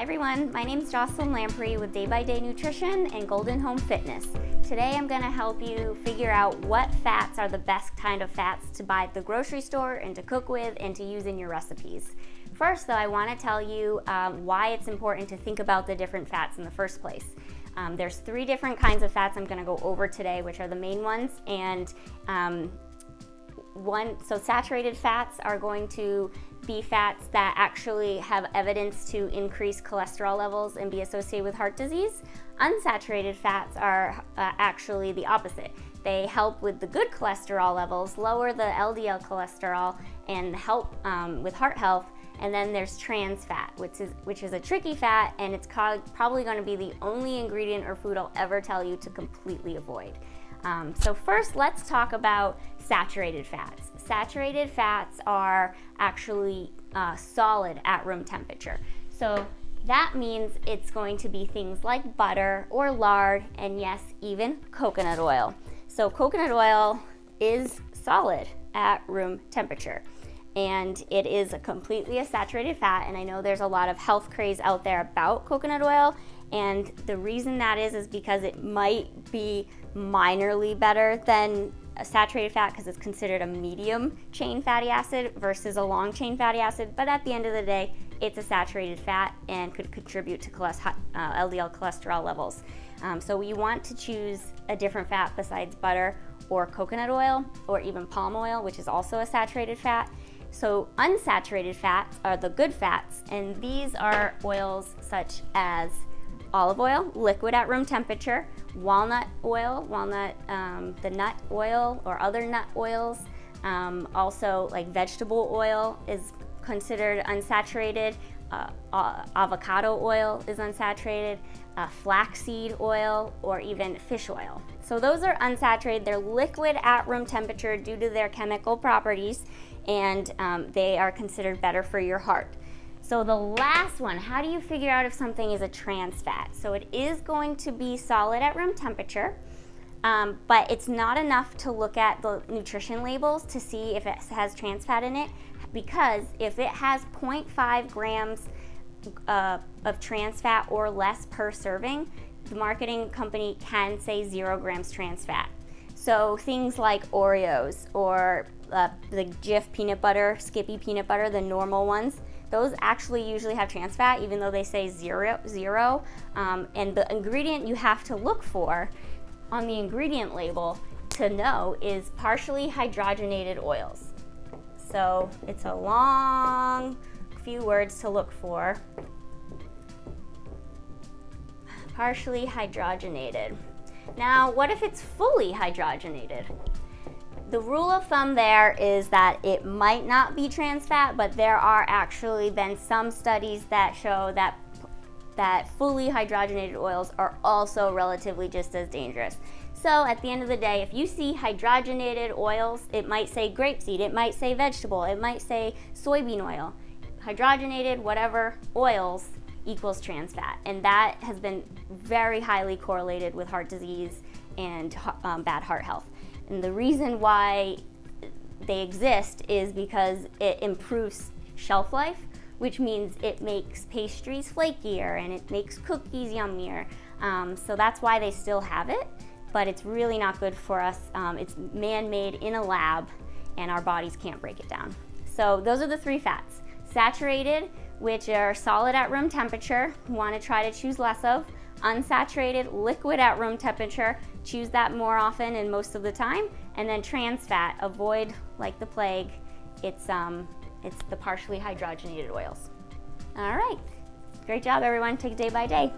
everyone, my name is Jocelin Lamprey with Day by Day Nutrition and Golden Home Fitness. Today I'm going to help you figure out what fats are the best kind of fats to buy at the grocery store and to cook with and to use in your recipes. First though, I want to tell you why it's important to think about the different fats in the first place. There's 3 different kinds of fats I'm going to go over today, which are the main ones, and so saturated fats are going to be fats that actually have evidence to increase cholesterol levels and be associated with heart disease. Unsaturated fats are actually the opposite. They help with the good cholesterol levels, lower the LDL cholesterol, and help with heart health. And then there's trans fat, which is a tricky fat, and it's probably going to be the only ingredient or food I'll ever tell you to completely avoid. So first, let's talk about saturated fats. Saturated fats are actually solid at room temperature. So that means it's going to be things like butter or lard, and yes, even coconut oil. So coconut oil is solid at room temperature, and it is completely a saturated fat. And I know there's a lot of health craze out there about coconut oil, and the reason that is because it might be minorly better than a saturated fat because it's considered a medium chain fatty acid versus a long chain fatty acid, but at the end of the day, it's a saturated fat and could contribute to LDL cholesterol levels. So you want to choose a different fat besides butter or coconut oil or even palm oil, which is also a saturated fat. So unsaturated fats are the good fats, and these are oils such as olive oil, liquid at room temperature, walnut oil, the nut oil or other nut oils. Also, like vegetable oil is considered unsaturated. Avocado oil is unsaturated. Flaxseed oil, or even fish oil. So those are unsaturated. They're liquid at room temperature due to their chemical properties, and they are considered better for your heart. So the last one, how do you figure out if something is a trans fat? So it is going to be solid at room temperature, but it's not enough to look at the nutrition labels to see if it has trans fat in it, because if it has 0.5 grams of trans fat or less per serving, the marketing company can say 0 grams trans fat. So things like Oreos or the Jif peanut butter, Skippy peanut butter, the normal ones, those actually usually have trans fat, even though they say zero. And the ingredient you have to look for on the ingredient label to know is partially hydrogenated oils. So it's a long few words to look for. Partially hydrogenated. Now, what if it's fully hydrogenated? The rule of thumb there is that it might not be trans fat, but there are actually then some studies that show that fully hydrogenated oils are also relatively just as dangerous. So at the end of the day, if you see hydrogenated oils, it might say grapeseed, it might say vegetable, it might say soybean oil. Hydrogenated, whatever, oils equals trans fat, and that has been very highly correlated with heart disease and bad heart health. And the reason why they exist is because it improves shelf life, which means it makes pastries flakier and it makes cookies yummier. So that's why they still have it, but it's really not good for us. It's man-made in a lab, and our bodies can't break it down. So those are the 3 fats. Saturated, which are solid at room temperature, you want to try to choose less of. Unsaturated, liquid at room temperature, choose that more often and most of the time. And then trans fat, avoid like the plague. It's the partially hydrogenated oils. All right, great job everyone. Take it day by day.